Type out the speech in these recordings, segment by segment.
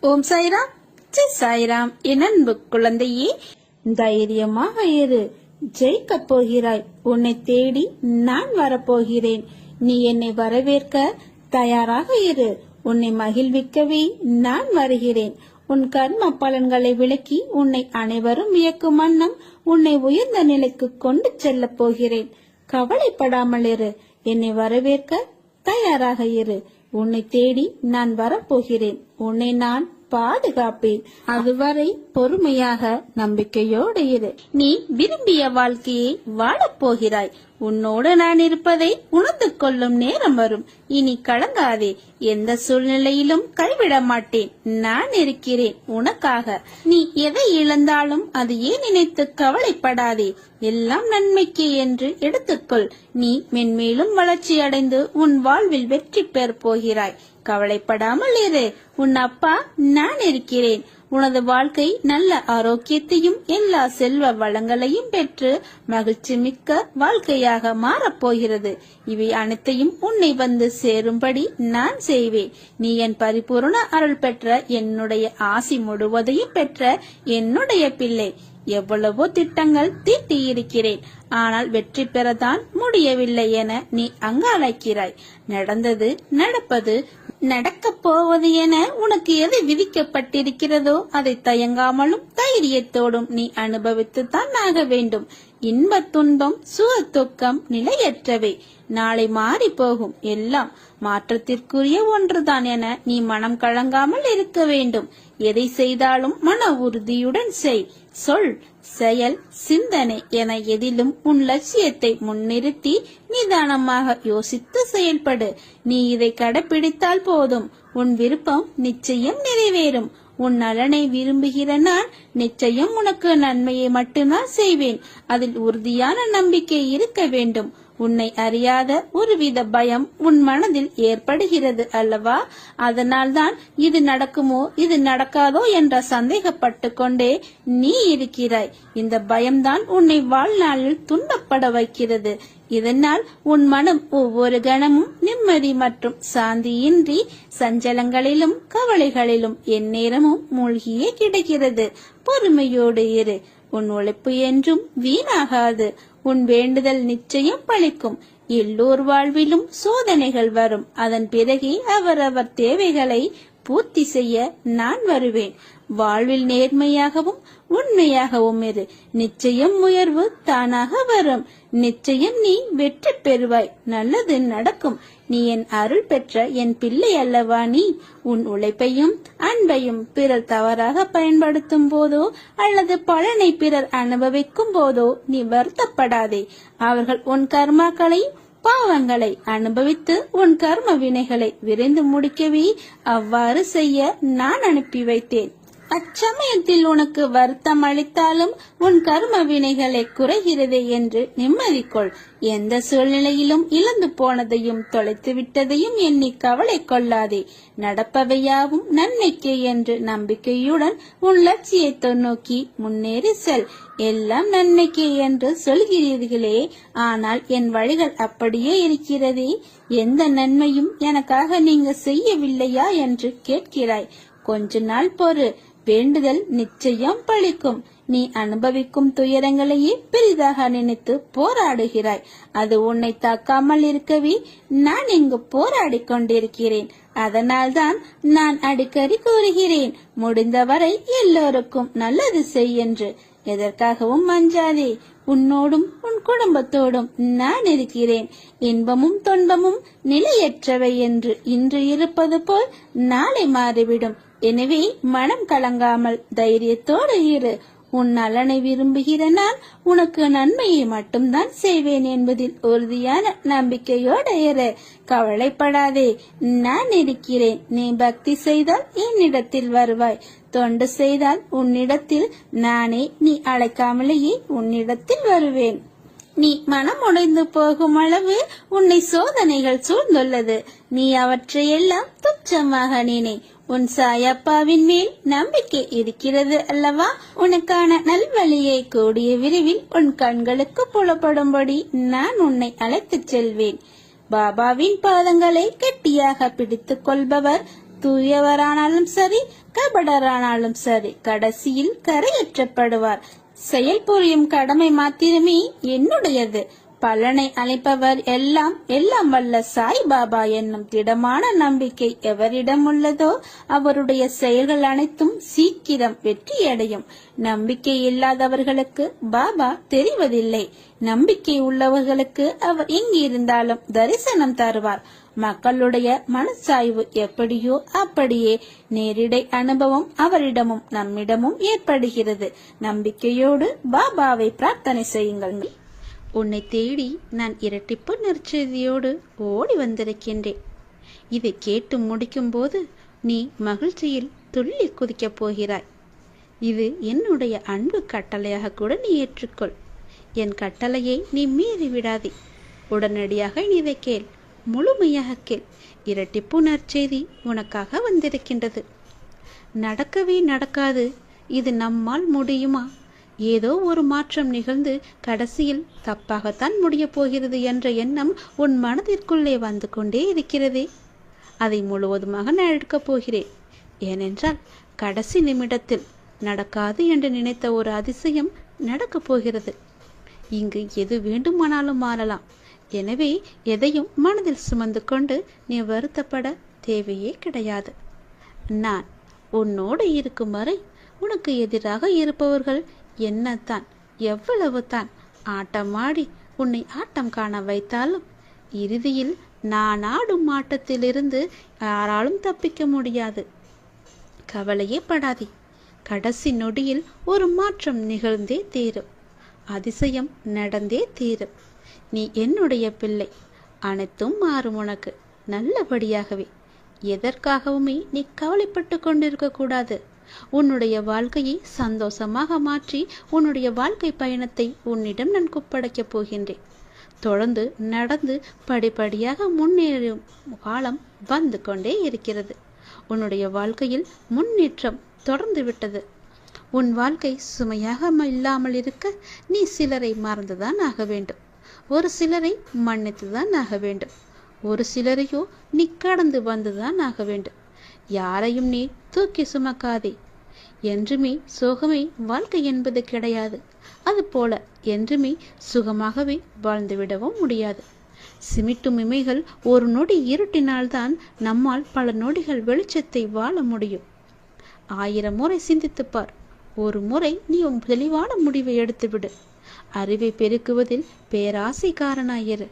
ஓம் சாய்ராம், ஜெய் சாய்ராம். என் அன்பு குழந்தையே, தைரியமாக இரு. ஜெயிக்கப் போகிறாய். உன்னை தேடி நான் வரப்போகிறேன். நீ என்னை வரவேற்க தயாராக இரு. உன்னை மகிழ்விக்கவே நான் வருகிறேன். உன் கர்ம பலன்களை விளக்கி உன்னை அனைவரும் வியக்கும் வண்ணம் உன்னை உயர்ந்த நிலைக்கு கொண்டு செல்லப் போகிறேன். கவலைப்படாமல் இரு. என்னை வரவேற்க தயாராக இரு. உன்னை தேடி நான் வரப்போகிறேன். உன்னை நான் பாதுகாப்பேன். அதுவரை பொறுமையாக நம்பிக்கையோடு இரு. நீ விரும்பிய வாழ்க்கையை வாழப் போகிறாய். உன்னோடு நான் இருப்பதை உணர்ந்து கொள்ளும் நேரம் வரும். இனி கலங்காதே. எந்த சூழ்நிலையிலும் கைவிட மாட்டேன். நான் இருக்கிறேன் உனக்காக. நீ எதை இழந்தாலும் அது ஏன் நினைத்து கவலைப்படாதே. எல்லாம் நன்மைக்கு என்று எடுத்துக்கொள். நீ மென்மேலும் வளர்ச்சி அடைந்து உன் வாழ்வில் வெற்றி பெற போகிறாய். கவலைப்படாமல் இரு. உன் அப்பா நான் இருக்கிறேன். உனது வாழ்க்கை நல்ல ஆரோக்கியத்தையும் எல்லா செல்வ வளங்களையும் பெற்று மகிழ்ச்சி மிக்க வாழ்க்கையாக மாறப்போகிறது. இவை அனைத்தையும் உன்னை வந்து சேரும்படி நான் செய்வேன். நீ என் பரிபூர்ண அருள் பெற்ற, என்னுடைய ஆசி முழுவதையும் பெற்ற என்னுடைய பிள்ளை. எவ்வளவோ திட்டங்கள் தீட்டி இருக்கிறேன். ஆனால் வெற்றி பெறதான் முடியவில்லை என நீ அங்காளைக்கிறாய். நடந்தது, நடப்பது, நடக்கப் போவது என உனக்கு எது விதிக்கப்பட்டிருக்கிறதோ அதை தயங்காமலும் தைரியத்தோடும் நீ அனுபவித்துத்தான் ஆக வேண்டும். இன்ப துன்பம், சுக துக்கம் நிலையற்றவை. நாளை மாறி போகும். எல்லாம் மாற்றத்திற்குரிய ஒன்றுதான் என நீ மனம் கலங்காமல் இருக்க வேண்டும். எதை செய்தாலும் மன உறுதியுடன் செய். சொல், செயல், சிந்தனை என எதிலும் உன் லட்சியத்தை முன்னிறுத்தி நிதானமாக யோசித்து செயல்படு. நீ இதை கடைபிடித்தால் போதும். உன் விருப்பம் நிச்சயம் நிறைவேறும். உன் நலனை விரும்புகிற நான் நிச்சயம் உனக்கு நன்மையை மட்டும்தான் செய்வேன். அதில் உறுதியான நம்பிக்கை இருக்க வேண்டும். உன்னை அறியாத ஒருவித பயம் உன் மனதில் ஏற்படுகிறது அல்லவா? அதனால்தான் இது நடக்குமோ இது நடக்காதோ என்ற சந்தேகப்பட்டு கொண்டே நீ இருக்கிறாய். இந்த பயம்தான் உன்னை வாழ்நாளில் துன்பப்பட வைக்கிறது. இதனால் உன் மனம் ஒவ்வொரு கணமும் நிம்மதி மற்றும் சாந்தியின்றி சஞ்சலங்களிலும் கவலைகளிலும் எந்நேரமும் மூழ்கியே கிடக்கிறது. பொறுமையோடு இரு. உன் உழைப்பு என்றும் வீணாகாது. உன் வேண்டுதல் நிச்சயம் பலிக்கும். எல்லோர் வாழ்விலும் சோதனைகள் வரும். அதன் பிறகே அவரவர் தேவைகளை பூர்த்தி செய்ய நான் வருவேன். வாழ்வில் நேர்மையாகவும் உண்மையாகவும் இரு. நிச்சயம் உயர்வு தானாக வரும். நிச்சயம் நீ வெற்றி பெறுவாய். நல்லது நடக்கும். நீ என் அருள் பெற்ற என் பிள்ளை அல்லவா? நீ உன் உழைப்பையும் அன்பையும் பிறர் தவறாக பயன்படுத்தும் போதோ அல்லது பலனை பிறர் அனுபவிக்கும் போதோ நீ வருத்தப்படாதே. அவர்கள் உன் கர்மாக்களை பாவங்களை அனுபவித்து உன் கர்ம வினைகளை விரைந்து முடிக்கவே அவ்வாறு செய்ய நான் அனுப்பி வைத்தேன். அச்சமயத்தில் உனக்கு வருத்தம் அளித்தாலும் உன் கர்ம வினைகளை குறைகிறதே என்று நிம்மதி கொள். எந்த சூழ்நிலையிலும் இழந்து போனதையும் தொலைத்து விட்டதையும் எண்ணி கவலை கொள்ளாதே. நடப்பவையாவும் நன்மைக்கே என்று நம்பிக்கையுடன் உன் லட்சியத்தை நோக்கி முன்னேறி செல். எல்லாம் நன்மைக்கே என்று சொல்கிறீர்களே, ஆனால் என் வழிகள் அப்படியே இருக்கிறதே. எந்த நன்மையும் எனக்காக நீங்க செய்யவில்லையா என்று கேட்கிறாய். கொஞ்ச நாள் பொறு. வேண்டுதல் நிச்சயம் பலிக்கும். நீ அனுபவிக்கும் துயரங்களையே பெரிதாக நினைத்து போராடுகிறாய். அது உன்னை தாக்காமல் இருக்கவே நான் இங்கு போராடி கொண்டிருக்கிறேன். அதனால்தான் நான் அடிக்கடி கூறுகிறேன், முடிந்தவரை எல்லோருக்கும் நல்லது செய் என்று. எதற்காகவும் அஞ்சாதே. உன்னோடும் உன் குடும்பத்தோடும் நான் இருக்கிறேன். இன்பமும் துன்பமும் நிலையற்றவை என்று இன்று இருப்பது போல் நாளை மாறிவிடும். எனவே மனம் கலங்காமல் தைரியத்தோடு இரு. உன் நலனை விரும்புகிற நான் உனக்கு நன்மையை மட்டும்தான் செய்வேன் என்பதில் உறுதியான நம்பிக்கையோடு இரு. கவலைப்படாதே. நான் இருக்கிறேன். நீ பக்தி செய்தால் என்னிடத்தில் வருவாய். தொண்டு செய்தால் உன்னிடத்தில் நானே. நீ அழைக்காமலேயே உன்னிடத்தில் வருவேன். நீ மனம் உடைந்து போகும் அளவு உன்னை சோதனைகள் சூழ்ந்துள்ளது. நீ அவற்றையெல்லாம் துச்சமாக நினை. உன் சாயப்பாவின் மேல் நம்பிக்கை இருக்கிறது அல்லவா? உனக்கான நல்வழியை கூடிய விரைவில் உன் கண்களுக்கு புலப்படும்படி நான் உன்னை அழைத்துச் செல்வேன். பாபாவின் பாதங்களை கெட்டியாக பிடித்துக் கொள்பவர் தூயவரானாலும் சரி, கபடரானாலும் சரி, கடைசியில் கரையேற்றப்படுவார். செயல் புரியும் கடமை மாத்திரமே என்னுடையது. பலனை அளிப்பவர் எல்லாம் வல்ல சாய்பாபா என்னும் திடமான நம்பிக்கை எவரிடம் உள்ளதோ அவருடைய செயல்கள் அனைத்தும் சீக்கிரம் வெற்றியடையும். நம்பிக்கை இல்லாதவர்களுக்கு பாபா தெரிவதில்லை. நம்பிக்கை உள்ளவர்களுக்கு அவர் எங்கிருந்தாலும் தரிசனம் தருவார். மக்களுடைய மனசாய்வு எப்படியோ அப்படியே நேரிடை அனுபவம் அவரிடமும் நம்மிடமும் ஏற்படுகிறது. நம்பிக்கையோடு பாபாவை பிரார்த்தனை செய்யுங்கள். உன்னை தேடி நான் இரட்டிப்பு நற்செய்தியோடு ஓடி வந்திருக்கின்றேன். இதை கேட்டு முடிக்கும் போது நீ மகிழ்ச்சியில் துள்ளி குதிக்கப் போகிறாய். இது என்னுடைய அன்பு கட்டளையாக கூட நீ ஏற்றுக்கொள். என் கட்டளையை நீ மீறி விடாதே. உடனடியாக நீ இதை கேள், முழுமையாக கேள். இரட்டிப்பு நற்செய்தி உனக்காக வந்திருக்கின்றது. நடக்கவே நடக்காது, இது நம்மால் முடியுமா, ஏதோ ஒரு மாற்றம் நிகழ்ந்து கடைசியில் தப்பாகத்தான் முடிய போகிறது என்ற எண்ணம் உன் மனதிற்குள்ளே வந்து கொண்டே இருக்கிறதே, அதை முழுவதுமாக நான் எடுக்கப் போகிறேன். ஏனென்றால் கடைசி நிமிடத்தில் நடக்காது என்று நினைத்த ஒரு அதிசயம் நடக்கப் போகிறது. இங்கு எது வேண்டுமானாலும் மாறலாம். எனவே எதையும் மனதில் சுமந்து கொண்டு நீ வருத்தப்பட தேவையே கிடையாது. நான் உன்னோடு இருக்கும் வரை உனக்கு எதிராக இருப்பவர்கள் என்னத்தான் எவ்வளவு தான் ஆட்டமாடி உன்னை ஆட்டம் காண வைத்தாலும் இறுதியில் நான் ஆடும் ஆட்டத்திலிருந்து யாராலும் தப்பிக்க முடியாது. கவலையே படாதே. கடைசி நொடியில் ஒரு மாற்றம் நிகழ்ந்தே தீரும். அதிசயம் நடந்தே தீரும். நீ என்னுடைய பிள்ளை. அனைத்தும் மாறும் உனக்கு நல்லபடியாகவே. எதற்காகவுமே நீ கவலைப்பட்டு கொண்டிருக்க கூடாது. உன்னுடைய வாழ்க்கையை சந்தோஷமாக மாற்றி உன்னுடைய வாழ்க்கை பயணத்தை உன்னிடம் நான் ஒப்படைக்கப் போகின்றேன். தொடர்ந்து நடந்து படிப்படியாக முன்னேறும் காலம் வந்து கொண்டே இருக்கிறது. உன்னுடைய வாழ்க்கையில் முன்னேற்றம் தொடர்ந்து விட்டது. உன் வாழ்க்கை சுமையாக இல்லாமல் இருக்க நீ சிலரை மறந்துதான் ஆக வேண்டும். ஒரு சிலரை மன்னித்துதான் ஆக வேண்டும். ஒரு சிலரையோ நீ கடந்து வந்துதான் ஆக வேண்டும். யாரையும் நீ தூக்கி சுமக்காதே. என்றுமே சோகமே வாழ்க்கை என்பது கிடையாது. அதுபோல என்றுமே சுகமாகவே வாழ்ந்துவிடவும் முடியாது. சிமிட்டும் இமைகள் ஒரு நொடி இருட்டினால்தான் நம்மால் பல நொடிகள் வெளிச்சத்தை வாழ முடியும். 1000 முறை சிந்தித்துப்பார். ஒரு முறை நீ தெளிவான முடிவை எடுத்துவிடு. அறிவை பெருக்குவதில் பேராசைக்காரனாயிரு.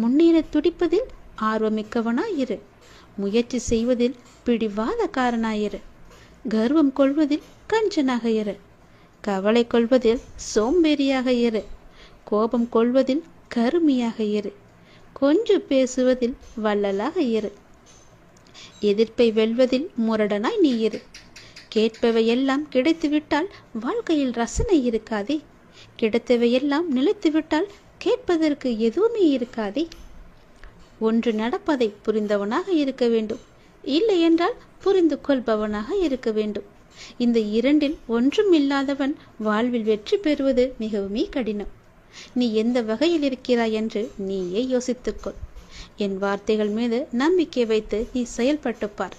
முன்னேற துடிப்பதில் ஆர்வமிக்கவனாயிரு. முயற்சி செய்வதில் பிடிவாதக்காரனாயிரு. கர்வம் கொள்வதில் கஞ்சனாக இரு. கவலை கொள்வதில் சோம்பேறியாக இரு. கோபம் கொள்வதில் கருமியாக இரு. கொஞ்சம் பேசுவதில் வள்ளலாக இரு. எதிர்ப்பை வெல்வதில் முரடனாய் நீ இரு. கேட்பவையெல்லாம் கிடைத்துவிட்டால் வாழ்க்கையில் ரசனை இருக்காதே. கிடைத்தவையெல்லாம் நிலைத்துவிட்டால் கேட்பதற்கு எதுவுமே இருக்காதே. ஒன்று நடப்பதை புரிந்தவனாக இருக்க வேண்டும். இல்லை என்றால் புரிந்து கொள்பவனாக இருக்க வேண்டும். இந்த இரண்டில் ஒன்றும் இல்லாதவன் வாழ்வில் வெற்றி பெறுவது மிகவுமே கடினம். நீ எந்த வகையில் இருக்கிறாய் என்று நீயே யோசித்துக்கொள். என் வார்த்தைகள் மீது நம்பிக்கை வைத்து நீ செயல்பட்டுப்பார்.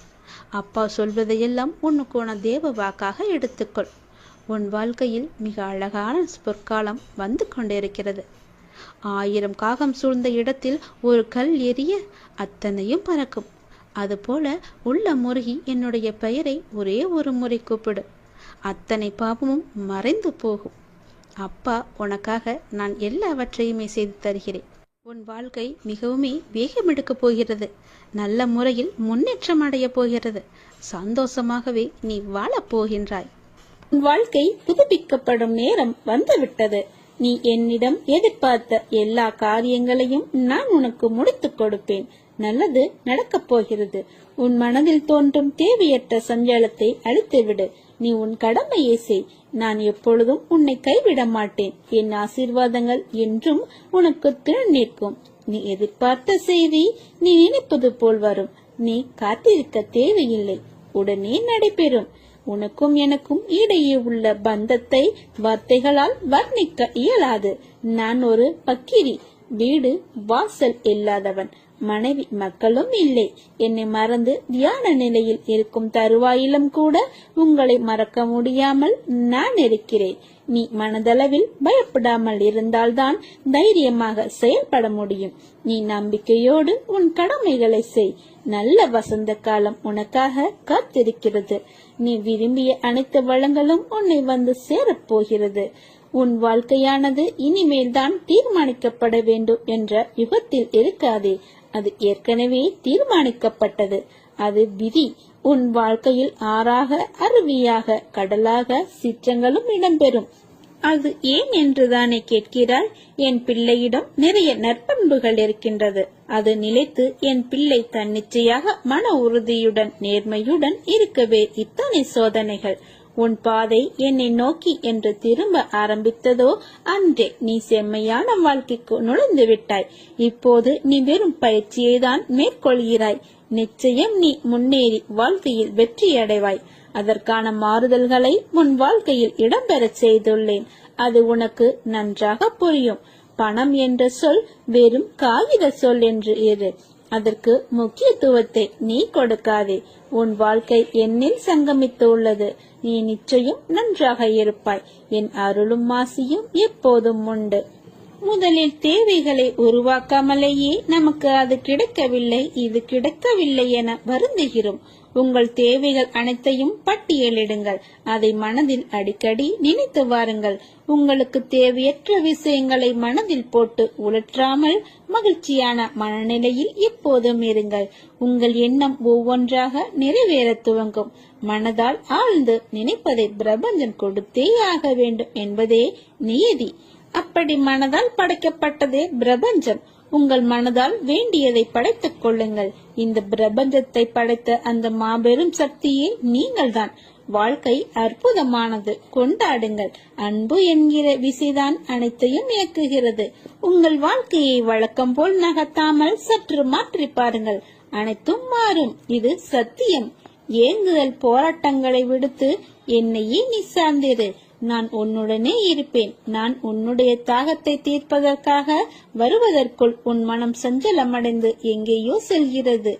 அப்பா சொல்வதையெல்லாம் உனக்கான தேவ வாக்காக எடுத்துக்கொள். உன் வாழ்க்கையில் மிக அழகான பொற்காலம் வந்து கொண்டிருக்கிறது. 1000 காகம் சூழ்ந்த இடத்தில் ஒரு கல் எரிய அத்தனையும் பறக்கும். அதுபோல உள்ள முருகி என்னுடைய பெயரை ஒரே ஒரு முறை கூப்பிடு. அத்தனை பாவமும் மறைந்து போகும். அப்பா உனக்காக நான் எல்லாவற்றையுமே செய்து தருகிறேன். உன் வாழ்க்கை மிகவுமே வேகமெடுக்கப் போகிறது. நல்ல முறையில் முன்னேற்றம் அடைய போகிறது. சந்தோஷமாகவே நீ வாழப் போகின்றாய். உன் வாழ்க்கை புதுப்பிக்கப்படும் நேரம் வந்துவிட்டது. நீ என்னிடம் எதிர்பார்த்த எல்லா காரியங்களையும் நான் உனக்கு முடித்துக் கொடுப்பேன். நல்லது நடக்கப் போகிறது. உன் மனதில் தோன்றும் தேவையற்ற சஞ்சலத்தை அழித்துவிடு. நீ உன் கடமையை செய். நான் எப்பொழுதும் உன்னை கைவிட மாட்டேன். என் ஆசீர்வாதங்கள் என்றும் உனக்கு துணை நிற்கும். நீ எதிர்பார்த்த செய்தி நீ நினைப்பது போல் வரும். நீ காத்திருக்க தேவையில்லை, உடனே நடைபெறும். உனக்கும் எனக்கும் இடையே உள்ள பந்தத்தை வார்த்தைகளால் வர்ணிக்க இயலாது. நான் ஒரு பக்கிரி, வீடு வாசல் இல்லாதவன். மனைவி, மக்களும் இல்லை. என்னை மறந்து தியான நிலையில் இருக்கும் தருவாயிலும் கூட உங்களை மறக்க முடியாமல் நான் இருக்கிறேன். நீ மனதளவில் பயப்படாமல் இருந்தால்தான் தைரியமாக செயல்பட முடியும். நீ நம்பிக்கையோடு உன் கடமைகளை செய். நல்ல வசந்த காலம் உனக்காக காத்திருக்கிறது. நீ விரும்பிய அனைத்து வளங்களும் உன்னை வந்து சேரப்போகிறது. உன் வாழ்க்கையானது இனிமேல் தான் தீர்மானிக்கப்பட வேண்டும் என்ற யுகத்தில் இருக்காதே. அது ஏற்கனவே தீர்மானிக்கப்பட்டது. அது விதி. உன் வாழ்க்கையில் ஆறாக, அருவியாக, கடலாக சிற்றங்களும் இடம்பெறும். அது ஏன் என்றுதானே கேட்கிறாய்? என் பிள்ளையிடம் நிறைய நற்பண்புகள் இருக்கின்றது. அது நிலைத்து என் பிள்ளை தன்னிச்சையாக மன உறுதியுடன் நேர்மையுடன் இருக்கவே இத்தனை சோதனைகள். உன் பாதை என்னை நோக்கி என்று திரும்ப ஆரம்பித்ததோ அன்றே நீ செம்மையான வாழ்க்கைக்கு நுழைந்து விட்டாய். இப்போது நீ வெறும் பயிற்சியை தான் மேற்கொள்கிறாய். நிச்சயம் நீ முன்னேறி வாழ்க்கையில் வெற்றியடைவாய். அதற்கான மாறுதல்களை உன் வாழ்க்கையில் இடம்பெற செய்துள்ளேன். அது உனக்கு நன்றாக புரியும். பணம் என்ற சொல் வெறும் காகித சொல் என்று இரு. அதற்கு முக்கியத்துவத்தை நீ கொடுக்காதே. உன் வாழ்க்கை என்னில் சங்கமித்து உள்ளது. நீ நிச்சயம் நன்றாக இருப்பாய். என் அருளும் ஆசியும் எப்போதும் உண்டு. முதலில் தேவைகளை உருவாக்காமலேயே நமக்கு அது கிடைக்கவில்லை, இது கிடைக்கவில்லை என வருந்துகிறோம். உங்கள் தேவைகள் அனைத்தையும் பட்டியலிடுங்கள். அதை மனதில் அடிக்கடி நினைத்து வாருங்கள். உங்களுக்கு தேவையற்ற விஷயங்களை மனதில் போட்டு உழற்றாமல் மகிழ்ச்சியான மனநிலையில் எப்போதும் இருங்கள். உங்கள் எண்ணம் ஒவ்வொன்றாக நிறைவேற துவங்கும். மனதால் ஆழ்ந்து நினைப்பதை பிரபஞ்சம் கொடுத்தே ஆக வேண்டும் என்பதே நியதி. அப்படி மனதால் படைக்கப்பட்டதே பிரபஞ்சம். உங்கள் மனதால் வேண்டியதை படைத்துக் கொள்ளுங்கள். இந்த பிரபஞ்சத்தை படைத்த அந்த மாபெரும் சக்தியே நீங்கள்தான். வாழ்க்கை அற்புதமானது, கொண்டாடுங்கள். அன்பு என்கிற விசைதான் அனைத்தையும் இயக்குகிறது. உங்கள் வாழ்க்கையை வழக்கம் போல் நகர்த்தாமல் சற்று மாற்றி பாருங்கள். அனைத்தும் மாறும். இது சத்தியம். ஏங்குதல் போராட்டங்களை விடுத்து என்னையே நீ சார்ந்திரு. நான் உன்னுடனே இருப்பேன். நான் உன்னுடைய தாகத்தை தீர்ப்பதற்காக வருவதற்குள் உன் மனம் சஞ்சலமடைந்து எங்கேயோ செல்கிறது.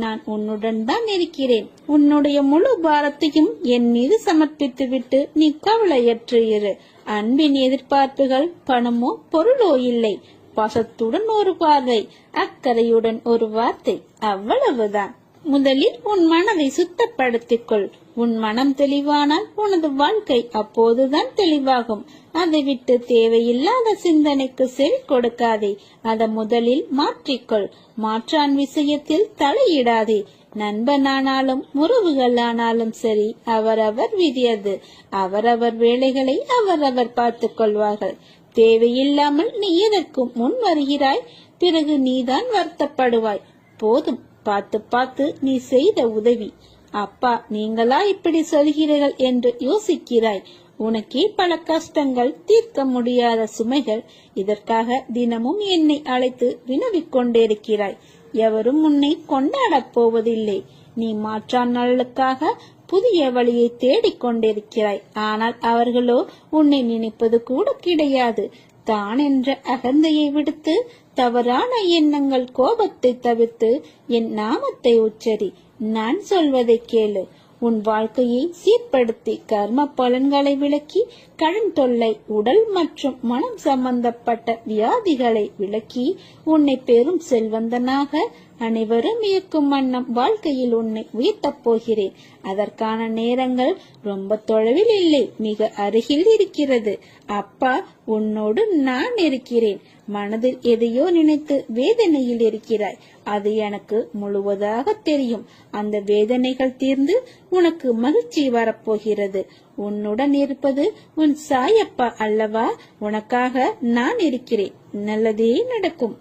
நான் உன்னுடன் தான் இருக்கிறேன். உன்னுடைய முழு பாரத்தையும் என் மீது சமர்ப்பித்து விட்டு நீ கவலையற்று இரு. அன்பின் எதிர்பார்ப்புகள் பணமோ பொருளோ இல்லை. பாசத்துடன் ஒரு பார்வை, அக்கறையுடன் ஒரு வார்த்தை, அவ்வளவுதான். முதலில் உன் மனதை சுத்தப்படுத்திக் கொள். உன் மனம் தெளிவானால் உனது வாழ்க்கை அப்போதுதான் தெளிவாகும். அதை விட்டு தேவையில்லாத சிந்தனைக்கு செவி கொடுக்காதே. அதை முதலில் மாற்றிக்கொள். மாற்றான் விஷயத்தில் தலையிடாதே. நண்பனானாலும் உறவுகளானாலும் சரி, அவரவர் விதியது. அவரவர் வேலைகளை அவரவர் பார்த்துக் கொள்வார்கள். தேவையில்லாமல் நீ எதற்கும் முன் வருகிறாய்? பிறகு நீதான் வருத்தப்படுவாய். போதும், பார்த்து பார்த்து நீ செய்த உதவி. அப்பா, நீங்களா இப்படி சொல்கிறீர்கள் என்று யோசிக்கிறாய். உனக்கே பல கஷ்டங்கள், தீர்க்க முடியாத சுமைகள். இதற்காக தினமும் என்னை அழைத்து வினவிக் கொண்டிருக்கிறாய். எவரும் உன்னை கொண்டாடப் போவதில்லை. நீ மாற்றான் நலனுக்காக புதிய வழியை தேடிக் கொண்டிருக்கிறாய். ஆனால் அவர்களோ உன்னை நினைப்பது கூட கிடையாது. தான் என்ற அகந்தையை விடுத்து, தவறான எண்ணங்கள், கோபத்தை தவிர்த்து என் நாமத்தை உச்சரி. நான் சொல்வதை கேளு. உன் வாழ்க்கையை சீர்படுத்தி கர்ம பலன்களை விலக்கி, கடன் தொல்லை, உடல் மற்றும் மனம் சம்பந்தப்பட்ட வியாதிகளை விலக்கி, உன்னை பெரும் செல்வந்தனாக அனைவரும் இயக்கும் வண்ணம் வாழ்க்கையில் உன்னை உயர்த்தப் போகிறேன். அதற்கான நேரங்கள் ரொம்ப தொலைவில் இல்லை, மிக அருகில் இருக்கிறது. அப்பா, உன்னோடு நான் இருக்கிறேன். மனதில் எதையோ நினைத்து வேதனையில் இருக்கிறாய். அது எனக்கு முழுவதாக தெரியும். அந்த வேதனைகள் தீர்ந்து உனக்கு மகிழ்ச்சி வரப்போகிறது. உன்னுடன் இருப்பது உன் சாயப்பா அல்லவா? உனக்காக நான் இருக்கிறேன். நல்லதே நடக்கும்.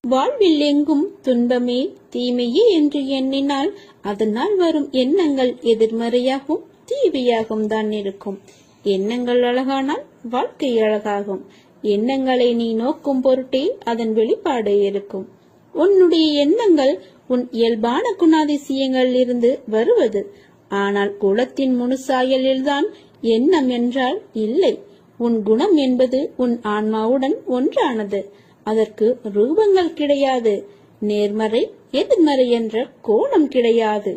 வாழ்வில் எங்கும் துன்பமே தீமையே என்று எண்ணினால் அதனால் வரும் எண்ணங்கள் எதிர்மறையாகவும் தீமையாகவும் தான் இருக்கும். எண்ணங்கள் அழகானால் வாழ்க்கை அழகாகும். எண்ணங்களை நீ நோக்கும் பொருட்டே அதன் வெளிப்பாடு இருக்கும். உன்னுடைய எண்ணங்கள் உன் இயல்பான குணாதிசயங்களில் இருந்து வருவது. ஆனால் குலத்தின் முழு சாயலில்தான் எண்ணம் என்றால் இல்லை. உன் குணம் என்பது உன் ஆன்மாவுடன் ஒன்றானது. அதற்கு ரூபங்கள் கிடையாது. நேர்மறை எதிர்மறை என்ற கோணம் கிடையாது.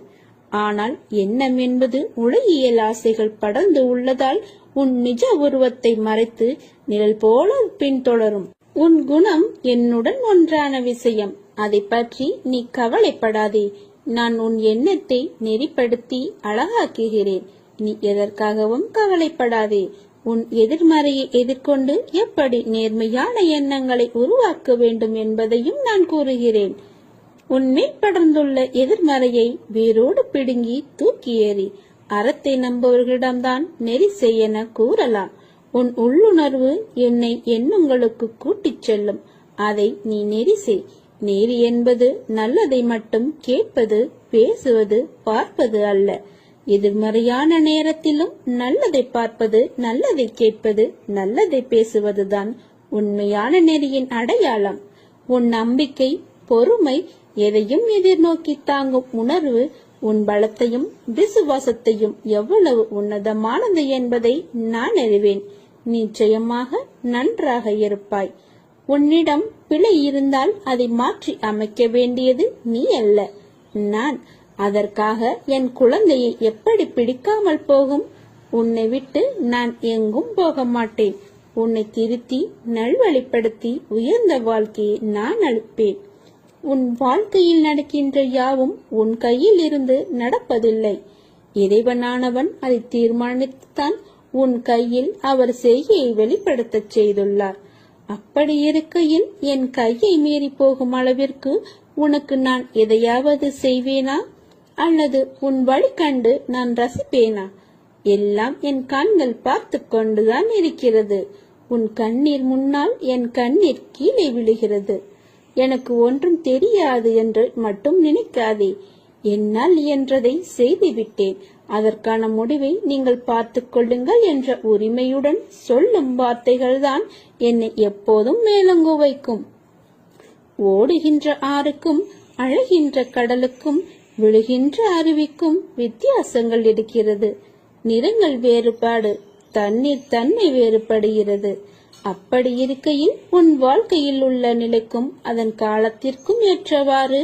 ஆனால் எண்ணம் என்பது உலகியல் ஆசைகள் படர்ந்து உள்ளதால் உன் நிஜ உருவத்தை மறைத்து நிழல் போல பின்தொடரும். உன் குணம் என்னுடன் ஒன்றான விஷயம். அதை பற்றி நீ கவலைப்படாதே. நான் உன் எண்ணத்தை நெறிப்படுத்தி அழகாக்குகிறேன். நீ எதற்காகவும் கவலைப்படாதே. உன் எதிர்மறையை எதிர்கொண்டு எப்படி நேர்மையான எண்ணங்களை உருவாக்க வேண்டும் என்பதையும் நான் கூறுகிறேன். உன்மேல் படர்ந்துள்ள எதிர்மறையை வேரோடு பிடுங்கி தூக்கி ஏறி அறத்தை நம்புவர்களிடம்தான் நெறி செய்யென கூறலாம். உன் உள்ளுணர்வு என்னை எண்ணங்களுக்கு கூட்டிச் செல்லும். அதை நீ நெறி செய். நெறி என்பது நல்லதை மட்டும் கேட்பது, பேசுவது, பார்ப்பது அல்ல. எதிர்மறையான நேரத்திலும் நல்லதை பார்ப்பது, நல்லதை கேட்பது, நல்லதை பேசுவதுதான் உண்மையான நெறியின் அடையாளம். உன் நம்பிக்கை, பொறுமை, எதையும் எதிர்நோக்கி தாங்கும் உணர்வு உன் பலத்தையும் விசுவாசத்தையும் எவ்வளவு உன்னதமானது என்பதை நான் அறிவேன். நிச்சயமாக நன்றாக இருப்பாய். உன்னிடம் பிழை இருந்தால் அதை மாற்றி அமைக்க வேண்டியது நீ அல்ல, நான். அதற்காக என் குழந்தையை எப்படி பிடிக்காமல் போகும்? உன்னை விட்டு நான் எங்கும் போக மாட்டேன். உன்னை திருத்தி நல்வழிப்படுத்தி உயர்ந்த வாழ்க்கையை நான் அளிப்பேன். உன் வாழ்க்கையில் நடக்கின்ற யாவும் உன் கையில் இருந்து நடப்பதில்லை. இறைவனானவன் அதை தீர்மானித்துத்தான் உன் கையில் அவர் செய்கையை வெளிப்படுத்த செய்துள்ளார். அப்படி இருக்கையில் என் கையை மீறி போகும் அளவிற்கு உனக்கு நான் எதையாவது செய்வேனா? அல்லது உன் வழி கண்டு நான் ரசிப்பேனா? எல்லாம் என் கண்கள் பார்த்து கொண்டுதான் இருக்கிறது. உன் கண்ணீர் முன்னால் என் கண்ணீர் கீழே விழுகிறது. எனக்கு ஒன்றும் தெரியாது என்று மட்டும் நினைக்காதே. என்னால் இயன்றதை செய்துவிட்டேன். அதற்கான முடிவை நீங்கள் பார்த்துக் கொள்ளுங்கள் என்ற உரிமையுடன் சொல்லும் வார்த்தைகள்தான் என்னை எப்போதும் மேலங்கு வைக்கும். ஓடுகின்ற ஆறுக்கும் அழகின்ற கடலுக்கும் விழுகின்ற அருவிக்கும் வித்தியாசங்கள் இருக்கிறது. நிறங்கள் வேறுபாடு, தண்ணீர் தன்மை வேறுபடுகிறது. அப்படி இருக்கையில் உன் வாழ்க்கையில் உள்ள நிலைக்கும் அதன் காலத்திற்கும் ஏற்றவாறு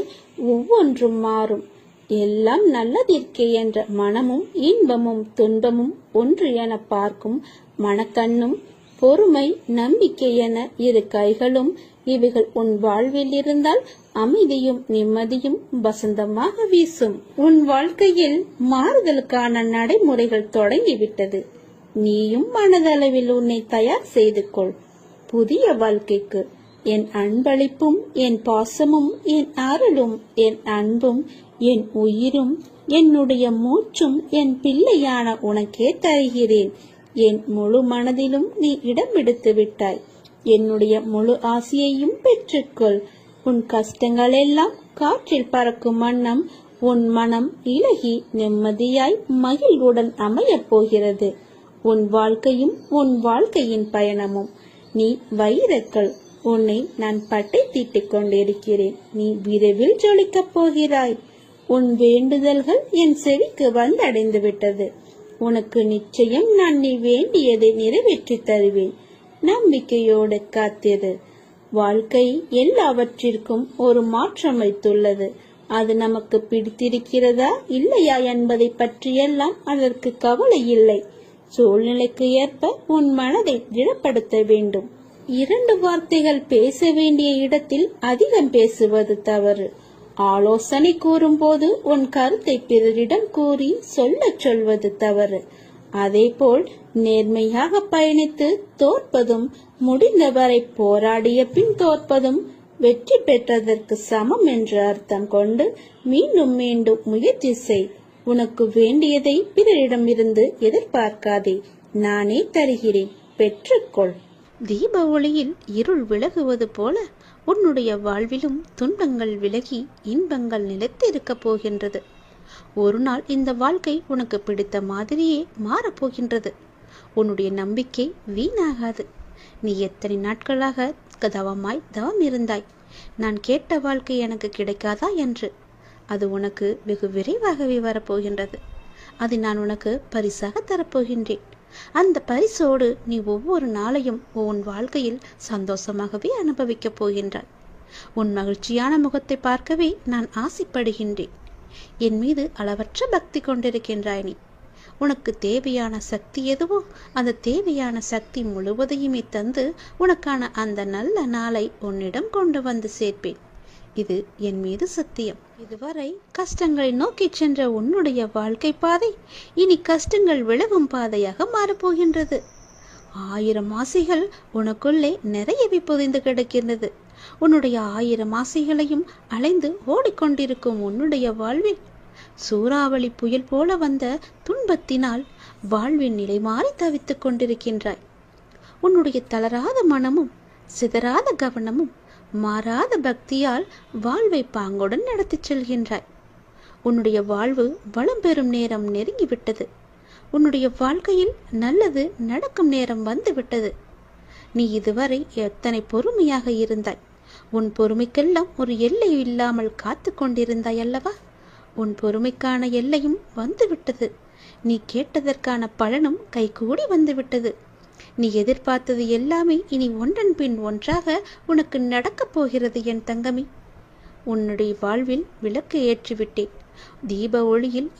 ஒவ்வொன்றும் மாறும். எல்லாம் நல்லதிற்கே என்ற மனமும் இன்பமும் துன்பமும் ஒன்று என பார்க்கும் மனக்கண்ணும், பொறுமை, நம்பிக்கை என இரு கைகளும், இவைகள் உன் வாழ்வில் இருந்தால் அமைதியும் நிம்மதியும் வசந்தமாக வீசும். உன் வாழ்க்கையில் மாறுதலுக்கான நடைமுறைகள் தொடங்கிவிட்டது. நீயும் மனதளவில் உன்னை தயார் செய்து கொள் புதிய வாழ்க்கைக்கு. என் அன்பளிப்பும் என் பாசமும் என் அருளும் என் அன்பும் என் உயிரும் என்னுடைய மூச்சும் என் பிள்ளையான உனக்கே தருகிறேன். என் முழு மனதிலும் நீ இடம் எடுத்து விட்டாய். என்னுடைய முழு ஆசையையும் பெற்றுக்கொள். உன் கஷ்டங்கள் எல்லாம் காற்றில் பறக்கும் வண்ணம் உன் மனம் இலகி நிம்மதியாய் மகிழ்வுடன் அமையப் போகிறது. உன் வாழ்க்கையும் உன் வாழ்க்கையின் பயணமும். நீ வைரக்கல். உன்னை நான் பட்டை தீட்டிக் கொண்டிருக்கிறேன். நீ விரைவில் ஜொலிக்கப் போகிறாய். உன் வேண்டுதல்கள் என் செவிக்கு வந்தடைந்து விட்டது. உனக்கு நிச்சயம் நான் நீ வேண்டியதை நிறைவேற்றி தருவேன். நம்பிக்கையோடு காத்திரு. வாழ்க்கை எல்லாவற்றிற்கும் ஒரு மாற்றம் வைத்துள்ளது. அது நமக்கு பிடித்திருக்கிறதா இல்லையா என்பதை பற்றியெல்லாம் அதற்கு கவலை இல்லை. சூழ்நிலைக்கு ஏற்ப உன் மனதை திடப்படுத்த வேண்டும். 2 வார்த்தைகள் பேச வேண்டிய இடத்தில் அதிகம் பேசுவது தவறு. ஆலோசனை கூறும் போது உன் கருத்தை பிறரிடம் கூறி சொல்வது தவறு. அதேபோல் நேர்மையாக பயணித்து தோற்பதும், முடிந்தவரை போராடிய பின் தோற்பதும் வெற்றி பெற்றதற்கு சமம் என்று அர்த்தம் கொண்டு மீண்டும் மீண்டும் முயற்சி செய். உனக்கு வேண்டியதை பிறரிடமிருந்து எதிர்பார்க்காதே. நானே தருகிறேன், பெற்றுக்கொள். தீப ஒளியில் இருள் விலகுவது போல உன்னுடைய வாழ்விலும் துன்பங்கள் விலகி இன்பங்கள் நிலைத்திருக்க போகின்றது. ஒரு நாள் இந்த வாழ்க்கை உனக்கு பிடித்த மாதிரியே மாறப்போகின்றது. உன்னுடைய நம்பிக்கை வீணாகாது. நீ எத்தனை நாட்களாக தவம் இருந்தாய். நான் கேட்ட வாழ்க்கை எனக்கு கிடைக்காதா என்று. அது உனக்கு வெகு விரைவாகவே வரப்போகின்றது. அதை நான் உனக்கு பரிசாக தரப்போகின்றேன். அந்த பரிசோடு நீ ஒவ்வொரு நாளையும் உன் வாழ்க்கையில் சந்தோஷமாகவே அனுபவிக்கப் போகின்றாய். உன் மகிழ்ச்சியான முகத்தை பார்க்கவே நான் ஆசைப்படுகின்றேன். என் மீது அளவற்ற பக்தி கொண்டிருக்கின்றாய் நீ. உனக்கு தேவையான சக்தி எதுவோ அந்த தேவையான சக்தி முழுவதையுமே தந்து உனக்கான அந்த நல்ல நாளை உன்னிடம் கொண்டு வந்து சேர்ப்பேன். இது என் மீது சத்தியம். இதுவரை கஷ்டங்களை நோக்கி சென்ற உன்னுடைய வாழ்க்கை பாதை இனி கஷ்டங்கள் விலகும் பாதையாக மாறப்போகின்றது. 1000 ஆசைகள் உனக்குள்ளே நிறையவே புதைந்து கிடக்கின்றது. உன்னுடைய 1000 ஆசைகளையும் அலைந்து ஓடிக்கொண்டிருக்கும் உன்னுடைய வாழ்வில் சூறாவளி புயல் போல வந்த துன்பத்தினால் வாழ்வின் நிலை மாறி தவித்துக் கொண்டிருக்கின்றாய். உன்னுடைய தளராத மனமும் சிதறாத கவனமும் மாறாத பக்தியால் வாழ்வை பாங்குடன் நடத்தி செல்கின்றாய். உன்னுடைய வாழ்வு வளம் பெறும் நேரம் நெருங்கிவிட்டது. உன்னுடைய வாழ்க்கையில் நல்லது நடக்கும் நேரம் வந்துவிட்டது. நீ இதுவரை எத்தனை பொறுமையாக இருந்தாய். உன் பொறுமைக்கெல்லாம் ஒரு எல்லை இல்லாமல் காத்து கொண்டிருந்தாய் அல்லவா? உன் பொறுமைக்கான எல்லையும் வந்துவிட்டது. நீ கேட்டதற்கான பலனும் கைகூடி வந்துவிட்டது. நீ எதிர்பார்த்தது எல்லாமே இனி ஒன்றன் பின் ஒன்றாக உனக்கு நடக்கப் போகிறது என் தங்கமே. உன்னுடைய வாழ்வில் விளக்கு ஏற்றிவிட்டேன். தீப ஒளியில்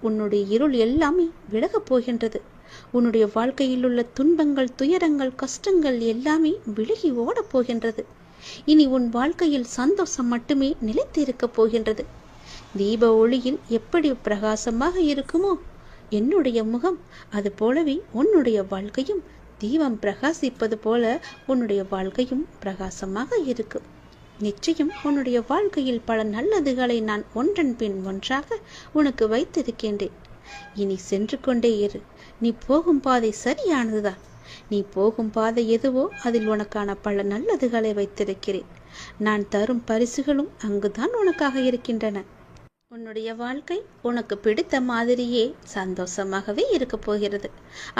உன்னுடைய இருள் எல்லாமே விலகப் போகின்றது. உன்னுடைய வாழ்க்கையில் உள்ள துன்பங்கள், துயரங்கள், கஷ்டங்கள் எல்லாமே விலகி ஓடப் போகின்றது. இனி உன் வாழ்க்கையில் சந்தோஷம் மட்டுமே நிலைத்து இருக்கப் போகின்றது. தீப ஒளியில் எப்படி பிரகாசமாக இருக்குமோ என்னுடைய முகம், அது போலவே உன்னுடைய வாழ்க்கையும் தீபம் பிரகாசிப்பது போல உன்னுடைய வாழ்க்கையும் பிரகாசமாக இருக்கும். நிச்சயம் உன்னுடைய வாழ்க்கையில் பல நல்லதுகளை நான் ஒன்றன் பின் ஒன்றாக உனக்கு வைத்திருக்கின்றேன். இனி சென்று கொண்டே இரு. நீ போகும் பாதை சரியானதுதான். நீ போகும் பாதை எதுவோ அதில் உனக்கான பல நல்லதுகளை வைத்திருக்கிறேன். நான் தரும் பரிசுகளும் அங்குதான் உனக்காக இருக்கின்றன. உன்னுடைய வாழ்க்கை உனக்கு பிடித்த மாதிரியே சந்தோஷமாகவே இருக்க போகிறது.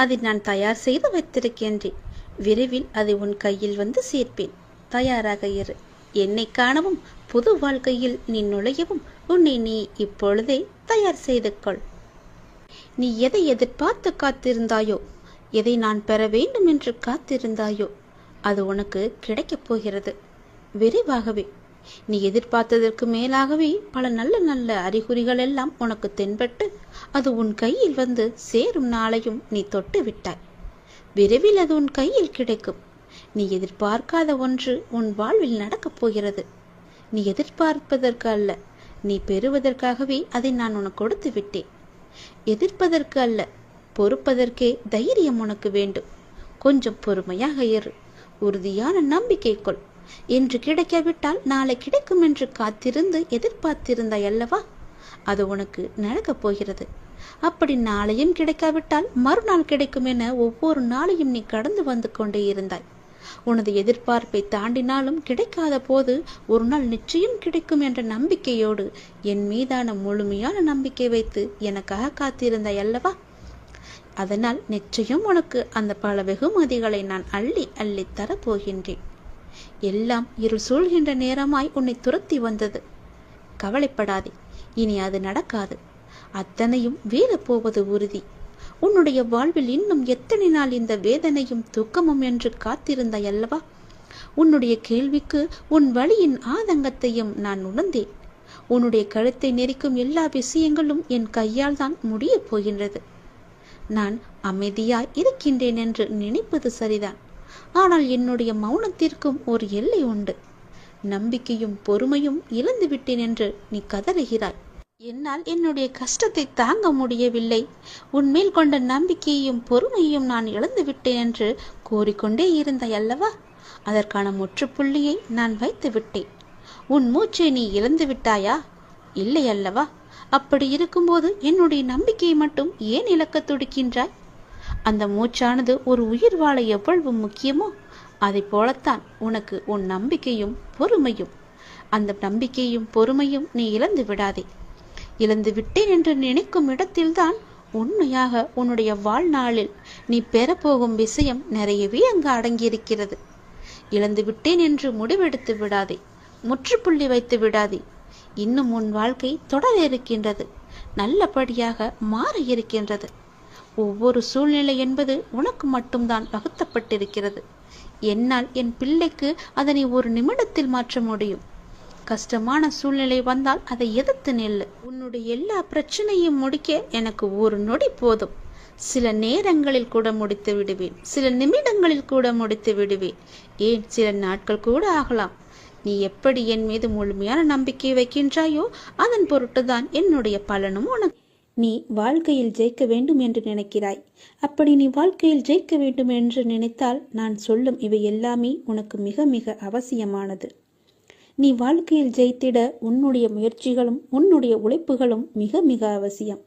அதை நான் தயார் செய்து வைத்திருக்கின்றேன். விரைவில் அதை உன் கையில் வந்து சேர்ப்பேன். தயாராக இரு. என்னை காணவும் புது வாழ்க்கையில் நீ நுழையவும் உன்னை நீ இப்பொழுதே தயார் செய்து கொள். நீ எதை எதிர்பார்த்து காத்திருந்தாயோ, எதை நான் பெற வேண்டும் என்று காத்திருந்தாயோ அது உனக்கு கிடைக்கப் போகிறது. விரைவாகவே நீ எதிர்பார்த்ததற்கு மேலாகவே பல நல்ல நல்ல அறிகுறிகள் எல்லாம் உனக்கு தென்பட்டு அது உன் கையில் வந்து சேரும் நாளையும் நீ தொட்டு விட்டாய். விரைவில் அது உன் கையில் கிடைக்கும். நீ எதிர்பார்க்காத ஒன்று உன் வாழ்வில் நடக்கப் போகிறது. நீ எதிர்பார்ப்பதற்கு அல்ல, நீ பெறுவதற்காகவே அதை நான் உனக்கு கொடுத்து விட்டேன். எதிர்ப்பதற்கு அல்ல, பொறுப்பதற்கே தைரியம் உனக்கு வேண்டும். கொஞ்சம் பொறுமையாக இரு. உறுதியான நம்பிக்கை கொள். இன்று கிடைக்காவிட்டால் நாளை கிடைக்கும் என்று காத்திருந்து எதிர்பார்த்திருந்தாய் அல்லவா? அது உனக்கு நடக்கப் போகிறது. அப்படி நாளையும் கிடைக்காவிட்டால் மறுநாள் கிடைக்கும் என ஒவ்வொரு நாளையும் நீ கடந்து வந்து கொண்டே இருந்தாய். உனது எதிர்பார்ப்பை தாண்டினாலும் கிடைக்காத போது ஒரு நாள் நிச்சயம் கிடைக்கும் என்ற நம்பிக்கையோடு என் மீதான முழுமையான நம்பிக்கை வைத்து எனக்காக காத்திருந்தாய் அல்லவா? அதனால் நிச்சயம் உனக்கு அந்த பல வெகுமதிகளை நான் அள்ளி அள்ளி தரப்போகின்றேன். எல்லாம் இருள் சூழ்கின்ற நேரமாய் உன்னை துரத்தி வந்தது. கவலைப்படாதே, இனி அது நடக்காது. அத்தனையும் வீழப்போவது உறுதி. உன்னுடைய வாழ்வில் இன்னும் எத்தனை நாள் இந்த வேதனையும் துக்கமும் என்று காத்திருந்தாய் அல்லவா? உன்னுடைய கேள்விக்கு உன் வழியின் ஆதங்கத்தையும் நான் உணர்ந்தேன். உன்னுடைய கழுத்தை நெரிக்கும் எல்லா விஷயங்களும் என் கையால் தான் முடியப் போகின்றது. நான் அமைதியாய் இருக்கின்றேன் என்று நினைப்பது சரிதான். ஆனால் என்னுடைய மௌனத்திற்கும் ஒரு எல்லை உண்டு. நம்பிக்கையும் பொறுமையும் இழந்து விட்டேன் என்று நீ கதறுகிறாய். என்னால் என்னுடைய கஷ்டத்தை தாங்க முடியவில்லை, உன்மேல் கொண்ட நம்பிக்கையையும் பொறுமையையும் நான் இழந்து விட்டேன் என்று கூறிக்கொண்டே இருந்தாய் அல்லவா? அதற்கான முற்றுப்புள்ளியை நான் வைத்து விட்டேன். உன் மூச்சை நீ இழந்து விட்டாயா? இல்லை அல்லவா? அப்படி இருக்கும்போது என்னுடைய நம்பிக்கையை மட்டும் ஏன் இழக்க துடிக்கின்றாய்? அந்த மூச்சானது ஒரு உயிர் வாழ எவ்வளவு முக்கியமோ அதை போலத்தான் உனக்கு உன் நம்பிக்கையும் பொறுமையும். அந்த நம்பிக்கையும் பொறுமையும் நீ இழந்து விடாதே. இழந்து விட்டேன் என்று நினைக்கும் இடத்தில்தான் உண்மையாக உன்னுடைய வாழ்நாளில் நீ பெறப்போகும் விஷயம் நிறையவே அங்கு அடங்கியிருக்கிறது. இழந்து விட்டேன் என்று முடிவெடுத்து விடாதே, முற்றுப்புள்ளி வைத்து விடாதே. இன்னும் உன் வாழ்க்கை தொடர இருக்கின்றது, நல்லபடியாக மாற இருக்கின்றது. ஒவ்வொரு சூழ்நிலை என்பது உனக்கு மட்டும்தான் வகுத்தப்பட்டிருக்கிறது. என்னால் என் பிள்ளைக்கு அதனை ஒரு நிமிடத்தில் மாற்ற முடியும். கஷ்டமான சூழ்நிலை வந்தால் அதை எதிர்த்து நில்லு. உன்னுடைய எல்லா பிரச்சனையும் முடிக்க எனக்கு ஒரு நொடி போதும். சில நேரங்களில் கூட முடித்து விடுவேன், சில நிமிடங்களில் கூட முடித்து விடுவேன், ஏன் சில நாட்கள் கூட ஆகலாம். நீ எப்படி என் மீது முழுமையான நம்பிக்கை வைக்கின்றாயோ அதன் பொருட்டுதான் என்னுடைய பலனும் உனக்கு. நீ வாழ்க்கையில் ஜெயிக்க வேண்டும் என்று நினைக்கிறாய். அப்படி நீ வாழ்க்கையில் ஜெயிக்க வேண்டும் என்று நினைத்தால் நான் சொல்லும் இவை எல்லாமே உனக்கு மிக மிக அவசியமானது. நீ வாழ்க்கையில் ஜெயித்திட உன்னுடைய முயற்சிகளும் உன்னுடைய உழைப்புகளும் மிக மிக அவசியம்.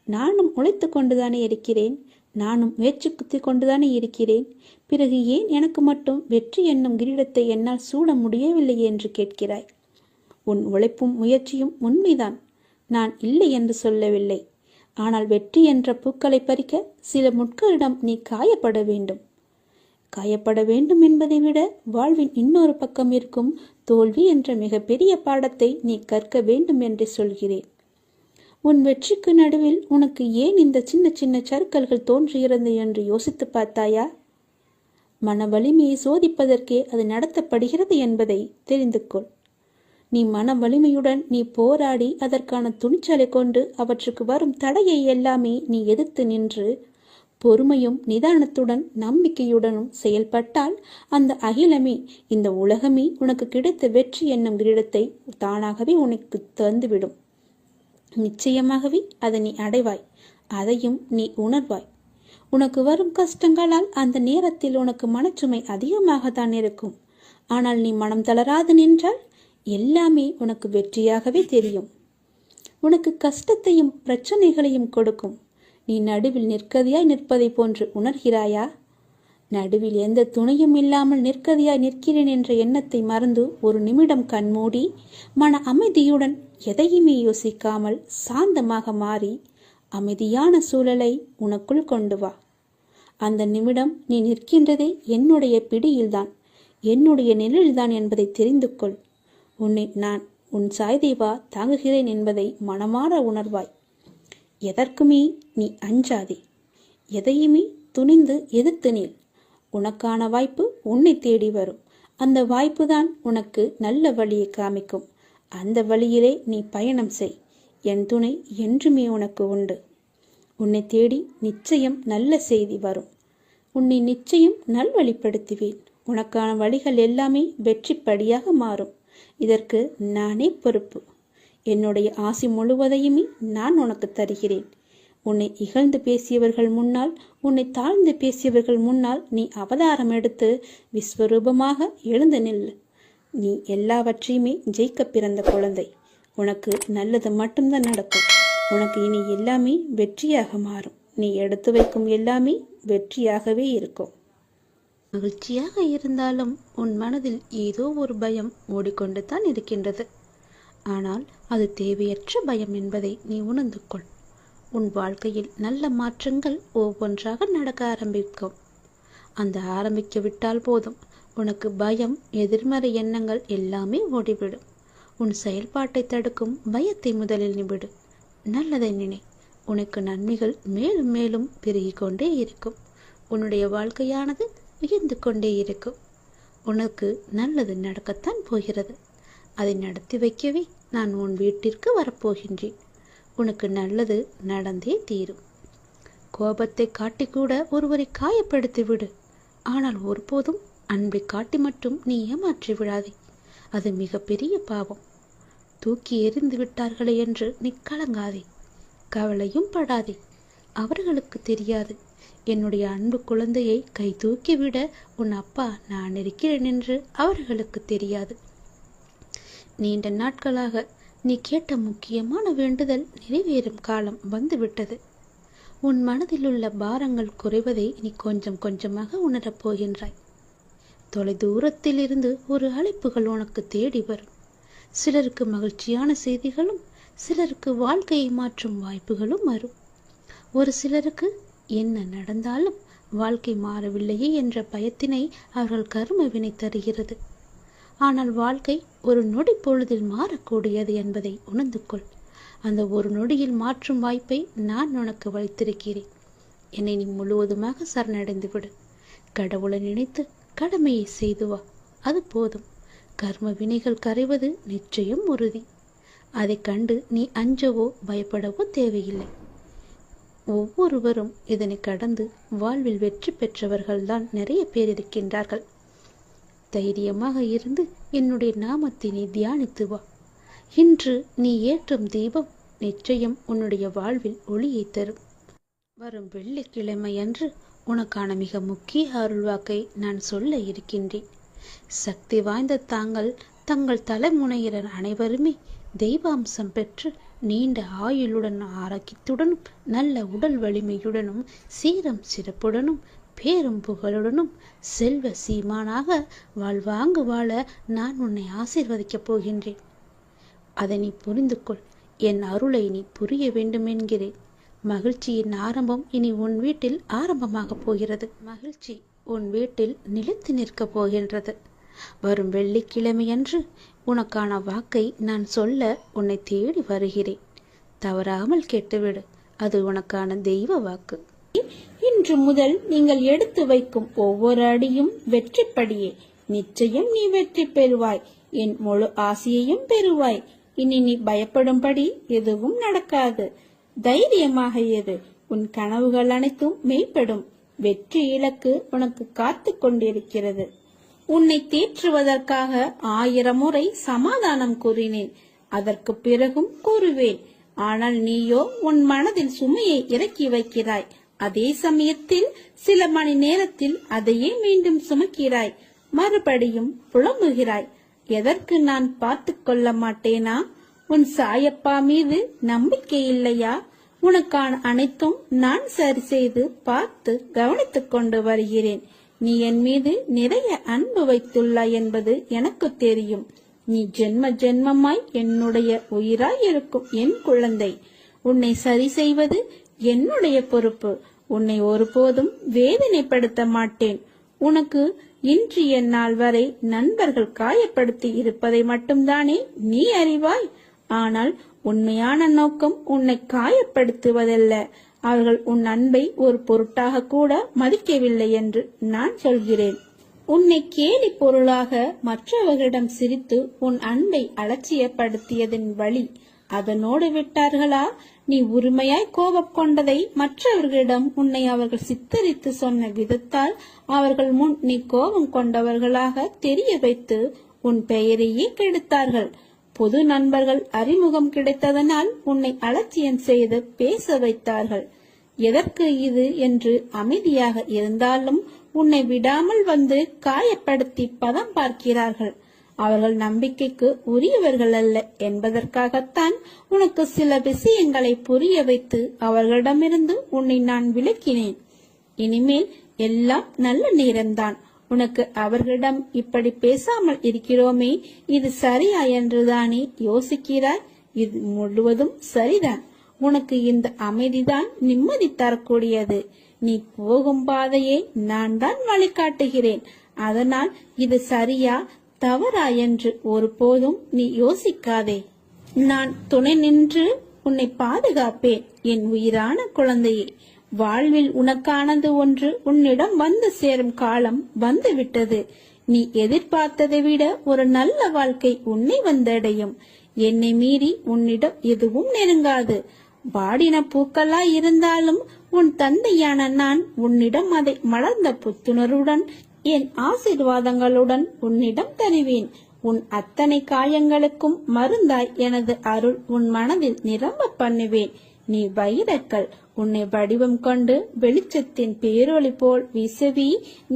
நானும் உழைத்து கொண்டுதானே இருக்கிறேன், நானும் முயற்சி குத்தி கொண்டுதானே இருக்கிறேன். பிறகு ஏன் எனக்கு மட்டும் வெற்றி என்னும் கிரீடத்தை என்னால் சூட முடியவில்லை என்று கேட்கிறாய். உன் உழைப்பும் முயற்சியும் உண்மைதான், நான் இல்லை என்று சொல்லவில்லை. ஆனால் வெற்றி என்ற பூக்களை பறிக்க சில முட்களிடம் நீ காயப்பட வேண்டும். காயப்பட வேண்டும் என்பதை விட வாழ்வின் இன்னொரு பக்கம் இருக்கும் தோல்வி என்ற மிகப்பெரிய பாடத்தை நீ கற்க வேண்டும் என்று சொல்கிறேன். உன் வெற்றிக்கு நடுவில் உனக்கு ஏன் இந்த சின்ன சின்ன சறுக்கல்கள் தோன்றுகிறது என்று யோசித்து பார்த்தாயா? மன வலிமையை சோதிப்பதற்கே அது நடத்தப்படுகிறது என்பதை தெரிந்து கொள். நீ மன வலிமையுடன் நீ போராடி அதற்கான துணிச்சலை கொண்டு அவற்றுக்கு வரும் தடையை எல்லாமே நீ எதிர்த்து நின்று பொறுமையும் நிதானத்துடன் நம்பிக்கையுடனும் செயல்பட்டால் அந்த அகிலமே, இந்த உலகமே உனக்கு கிடைத்த வெற்றி என்னும் கிரீடத்தை தானாகவே உனக்கு தந்துவிடும். நிச்சயமாகவே அதை நீ அடைவாய், அதையும் நீ உணர்வாய். உனக்கு வரும் கஷ்டங்களால் அந்த நேரத்தில் உனக்கு மனச்சுமை அதிகமாகத்தான் இருக்கும். ஆனால் நீ மனம் தளராது நின்றால் எல்லாமே உனக்கு வெற்றியாகவே தெரியும். உனக்கு கஷ்டத்தையும் பிரச்சனைகளையும் கொடுக்கும். நீ நடுவில் நிற்கதியாய் நிற்பதை போன்று உணர்கிறாயா? நடுவில் எந்த துணையும் இல்லாமல் நிற்கதியாய் நிற்கிறேன் என்ற எண்ணத்தை மறந்து ஒரு நிமிடம் கண்மூடி மன அமைதியுடன் எதையுமே யோசிக்காமல் சாந்தமாக மாறி அமைதியான சூழலை உனக்குள் கொண்டு வா. அந்த நிமிடம் நீ நிற்கின்றதே என்னுடைய பிடியில்தான், என்னுடைய நிழலில்தான் என்பதை தெரிந்து கொள். உன்னை நான் உன் சாய்தேவா தாங்குகிறேன் என்பதை மனமாற உணர்வாய். எதற்குமே நீ அஞ்சாதே, எதையுமே துணிந்து எதிர்த்து நில். உனக்கான வாய்ப்பு உன்னை தேடி வரும். அந்த வாய்ப்பு தான் உனக்கு நல்ல வழியை காமிக்கும். அந்த வழியிலே நீ பயணம் செய். என் துணை என்றுமே உனக்கு உண்டு. உன்னை தேடி நிச்சயம் நல்ல செய்தி வரும். உன்னை நிச்சயம் நல்வழிப்படுத்துவேன். உனக்கான வழிகள் எல்லாமே வெற்றிப்படியாக மாறும். இதற்கு நானே பொறுப்பு. என்னுடைய ஆசி முழுவதையுமே நான் உனக்கு தருகிறேன். உன்னை இகழ்ந்து பேசியவர்கள் முன்னால், உன்னை தாழ்ந்து பேசியவர்கள் முன்னால் நீ அவதாரம் எடுத்து விஸ்வரூபமாக எழுந்து நில்லு. நீ எல்லாவற்றையுமே ஜெயிக்க பிறந்த குழந்தை. உனக்கு நல்லது மட்டும்தான் நடக்கும். உனக்கு இனி எல்லாமே வெற்றியாக மாறும். நீ எடுத்து வைக்கும் எல்லாமே வெற்றியாகவே இருக்கும். மகிழ்ச்சியாக இருந்தாலும் உன் மனதில் ஏதோ ஒரு பயம் ஓடிக்கொண்டு தான் இருக்கின்றது. ஆனால் அது தேவையற்ற பயம் என்பதை நீ உணர்ந்து கொள். உன் வாழ்க்கையில் நல்ல மாற்றங்கள் ஒவ்வொன்றாக நடக்க ஆரம்பிக்கும். அந்த ஆரம்பிக்க விட்டால் போதும், உனக்கு பயம், எதிர்மறை எண்ணங்கள் எல்லாமே ஓடிவிடும். உன் செயல்பாட்டை தடுக்கும் பயத்தை முதலில் நிவிடு. நல்லதை நினை. உனக்கு நன்மைகள் மேலும் மேலும் பெருகிக் கொண்டே இருக்கும். உன்னுடைய வாழ்க்கையானது உயர்ந்து கொண்டே இருக்கும். உனக்கு நல்லது நடக்கத்தான் போகிறது. அதை நடத்தி வைக்கவே நான் உன் வீட்டிற்கு வரப்போகின்றேன். உனக்கு நல்லது நடந்தே தீரும். கோபத்தை காட்டி கூட ஒருவரை காயப்படுத்தி விடு. ஆனால் ஒருபோதும் அன்பை காட்டி மட்டும் நீ ஏமாற்றி விடாதே. அது மிகப்பெரிய பாவம். தூக்கி எறிந்து விட்டார்களே என்று நீ கலங்காதே, கவலையும் படாதே. அவர்களுக்கு தெரியாது என்னுடைய அன்பு குழந்தையை கை தூக்கிவிட உன் அப்பா நான் இருக்கிறேன் என்று அவர்களுக்கு தெரியாது. நீண்ட நாட்களாக நீ கேட்ட முக்கியமான வேண்டுதல் நிறைவேறும் காலம் வந்துவிட்டது. உன் மனதில் உள்ள பாரங்கள் குறைவதை நீ கொஞ்சம் கொஞ்சமாக உணரப் போகின்றாய். தொலைதூரத்தில் இருந்து ஒரு அழைப்புகள் உனக்கு தேடி வரும். சிலருக்கு மகிழ்ச்சியான செய்திகளும், சிலருக்கு வாழ்க்கையை மாற்றும் வாய்ப்புகளும் வரும். ஒரு சிலருக்கு என்ன நடந்தாலும் வாழ்க்கை மாறவில்லையே என்ற பயத்தினை அவர்கள் கர்ம வினை தருகிறது. ஆனால் வாழ்க்கை ஒரு நொடி பொழுதில் மாறக்கூடியது என்பதை உணர்ந்து கொள். அந்த ஒரு நொடியில் மாற்றும் வாய்ப்பை நான் உனக்கு வைத்திருக்கிறேன். என்னை நீ முழுவதுமாக சரணடைந்து விடு. கடவுளை நினைத்து கடமையை செய்து வா, அது போதும். கர்ம வினைகள் கரைவது நிச்சயம் உறுதி. அதை கண்டு நீ அஞ்சவோ பயப்படவோ தேவையில்லை. ஒவ்வொருவரும் இதனை கடந்து வாழ்வில் வெற்றி பெற்றவர்கள்தான் நிறைய பேர் இருக்கின்றார்கள். தைரியமாக இருந்து என்னுடைய நாமத்தை நீ தியானித்து வா. இன்று நீ ஏற்றும் தீபம் நிச்சயம் உன்னுடைய வாழ்வில் ஒளியை தரும். வரும் வெள்ளிக்கிழமை அன்று உனக்கான மிக முக்கிய அருள்வாக்கை நான் சொல்ல இருக்கின்றேன். சக்தி வாய்ந்த தங்கள் தலைமுனையினர் அனைவருமே தெய்வாம்சம் பெற்று நீண்ட ஆயுளுடன் ஆரோக்கியத்துடனும் நல்ல உடல் வலிமையுடனும் சீரம் சிறப்புடனும் பேரும் புகழுடனும் செல்வ சீமானாக வாழ்வாங்கு வாழ நான் உன்னை ஆசீர்வதிக்கப் போகின்றேன். அதை நீ புரிந்து கொள். என் அருளை நீ புரிய வேண்டும் என்கிறேன். மகிழ்ச்சியின் ஆரம்பம் இனி உன் வீட்டில் ஆரம்பமாக போகிறது. மகிழ்ச்சி உன் வீட்டில் நிலைத்து நிற்கப் போகின்றது. வரும் வெள்ளிக்கிழமையன்று உனக்கான வாக்கை நான் சொல்ல உன்னை தேடி வருகிறேன். தவறாமல் கேட்டுவிடு. அது உனக்கான தெய்வ வாக்கு. இன்று முதல் நீங்கள் எடுத்து வைக்கும் ஒவ்வொரு அடியும் வெற்றிப்படியே. நிச்சயம் நீ வெற்றி பெறுவாய். என் முழு ஆசையையும் பெறுவாய். இனி நீ பயப்படும்படி எதுவும் நடக்காது. தைரியமாக இரு. உன் கனவுகள் அனைத்தும் மெய்ப்படும். வெற்றி இலக்கு உனக்கு காத்து கொண்டிருக்கிறது. உன்னை தேற்றுவதற்காக 1000 முறை சமாதானம் கூறினேன். அதற்கு பிறகும் கூறுவேன். ஆனால் நீயோ உன் மனதில் சுமையை இறக்கி வைக்கிறாய். அதே சமயத்தில் சில மணி நேரத்தில் அதையே மீண்டும் சுமக்கிறாய். மறுபடியும் புலம்புகிறாய். எதற்கு நான் பார்த்து கொள்ள மாட்டேனா? உன் சாயப்பா மீது நம்பிக்கை இல்லையா? உனக்கான அனைத்தும் நான் சரி செய்து பார்த்து கவனித்துக் கொண்டு வருகிறேன். நீ என் மீது நிறைய அன்பு வைத்துள்ளாய் என்பது எனக்கு தெரியும். நீ ஜென்ம ஜென்மமாய் என்னுடைய உயிராய் இருக்கும் என் குழந்தை. உன்னை சரி செய்வது என்னுடைய பொறுப்பு. உன்னை ஒருபோதும் வேதனைப்படுத்த மாட்டேன். உனக்கு இன்றைய நாள் வரை நண்பர்கள் காயப்படுத்தி இருப்பதை மட்டும்தானே நீ அறிவாய். ஆனால் உண்மையான நோக்கம் உன்னை காயப்படுத்துவதல்ல. அவர்கள் உன் அன்பை ஒரு பொருட்டாக கூட மதிக்கவில்லை என்று நான் சொல்கிறேன். உன்னை கேலி பொருளாக மற்றவர்களிடம் சிரித்து உன் அன்பை அலட்சியப்படுத்தியதன் வழி அதனோடு விட்டார்களா? நீ உரிமையாய் கோபம் கொண்டதை மற்றவர்களிடம் உன்னை அவர்கள் சித்தரித்து சொன்ன விதத்தால் அவர்கள் முன் நீ கோபம் கொண்டவர்களாக தெரிய வைத்து உன் பெயரையே கெடுத்தார்கள். பொது நண்பர்கள் அறிமுகம் கிடைத்ததனால் உன்னை அலட்சியம் செய்து பேச வைத்தார்கள். எதற்கு இது என்று அமைதியாக இருந்தாலும் உன்னை விடாமல் வந்து காயப்படுத்தி பதம் பார்க்கிறார்கள். அவர்கள் நம்பிக்கைக்கு உரியவர்கள் அல்ல என்பதற்காகத்தான் உனக்கு சில விஷயங்களை புரிய வைத்து அவர்களிடமிருந்து உன்னை நான் விலக்கினேன். இனிமேல் எல்லாம் நல்ல நேரம்தான். உனக்கு அவர்களிடம் இப்படி பேசாமல் இருக்கிறோமே, இது சரியா என்றுதானே யோசிக்கிறாய்? இது முழுவதும் சரிதான். உனக்கு இந்த அமைதிதான் நிம்மதி தரக்கூடியது. நீ போகும் பாதையை நான் தான் வழிகாட்டுகிறேன். அதனால் இது சரியா தவறா என்று ஒருபோதும் நீ யோசிக்காதே. நான் துணை நின்று உன்னை பாதுகாப்பேன். என் உயிரான குழந்தையே, வாழ்வில் உனக்கானது ஒன்று உன்னிடம் வந்து சேரும் காலம் வந்துவிட்டது. நீ எதிர்பார்த்ததை விட ஒரு நல்ல வாழ்க்கை உன்னை வந்தடையும். என்னை மீறி உன்னிடம் எதுவும் நெருங்காது. வாடின பூக்களாய் இருந்தாலும் உன் தந்தையான நான் உன்னிடம் அதை மலர்ந்த புத்துணர்வுடன் என் ஆசீர்வாதங்களுடன் உன்னிடம் தருவேன். உன் அத்தனை காயங்களுக்கும் மருந்தாய் எனது அருள் உன் மனதில் நிரம்ப பண்ணுவேன். நீ வைரக்கல். உன்னை வடிவம் கொண்டு வெளிச்சத்தின் பேரொளி போல் வீசவி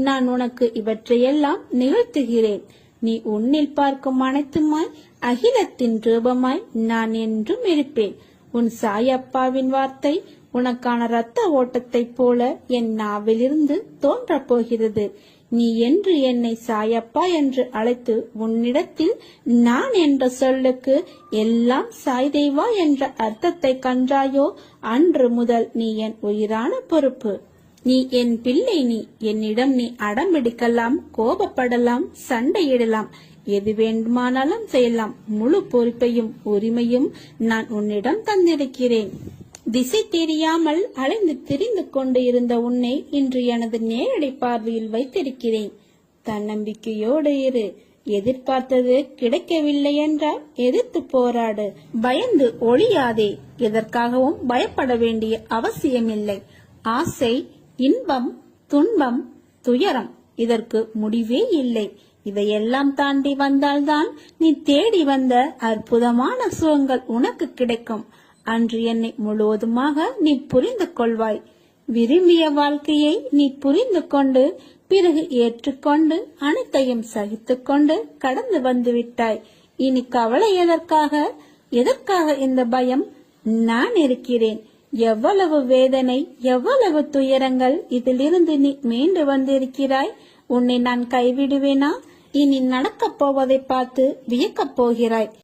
நான் உனக்கு இவற்றையெல்லாம் நிகழ்த்துகிறேன். நீ உன்னில் பார்க்கும் அனைத்துமாய் அகிலத்தின் ரூபமாய் நான் என்றும் இருப்பேன். உன் சாயப்பாவின் வார்த்தை உனக்கான இரத்த ஓட்டத்தைப் போல என் நாவிலிருந்து தோன்றப் போகிறது. நீ என்று என்னை சாயப்பா என்று அழைத்து உன்னிடத்தில் நான் என்ற சொல்லுக்கு எல்லாம் சாய்தேவா என்ற அர்த்தத்தை கண்டாயோ, அன்று முதல் நீ என் உயிரான பொறுப்பு. நீ என் பிள்ளை. நீ என்னிடம் நீ அடம்பிடிக்கலாம், கோபப்படலாம், சண்டையிடலாம், எது வேண்டுமானாலும் செய்யலாம். முழு பொறுப்பையும் உரிமையும் நான் உன்னிடம் தந்திருக்கிறேன். திசை தெரியாமல் அலைந்து திரிந்து கொண்டு இருந்த உன்னை இன்று எனது நேரடி பார்வையில் வைத்திருக்கிறேன். தன்னம்பிக்கையோடு இரு. எதிர்பார்த்தது கிடைக்கவில்லை என்றால் எதிர்த்து போராடு. பயந்து ஒளியாதே. எதற்காகவும் பயப்பட வேண்டிய அவசியமில்லை. ஆசை, இன்பம், துன்பம், துயரம் இதற்கு முடிவே இல்லை. இதையெல்லாம் தாண்டி வந்தால்தான் நீ தேடி வந்த அற்புதமான சுகங்கள் உனக்கு கிடைக்கும். அன்று என்னை முழுவதுமாக நீ புரிந்து கொள்வாய். விரும்பிய வாழ்க்கையை நீ புரிந்து கொண்டு பிறகு ஏற்றுக்கொண்டு அனைத்தையும் சகித்துக் கொண்டு கடந்து வந்து விட்டாய். இனி கவலை எதற்காக இந்த பயம்? நான் இருக்கிறேன். எவ்வளவு வேதனை, எவ்வளவு துயரங்கள், இதிலிருந்து நீ மீண்டு வந்திருக்கிறாய். உன்னை நான் கைவிடுவேனா? இனி நடக்கப் போவதை பார்த்து வியக்கப் போகிறாய்.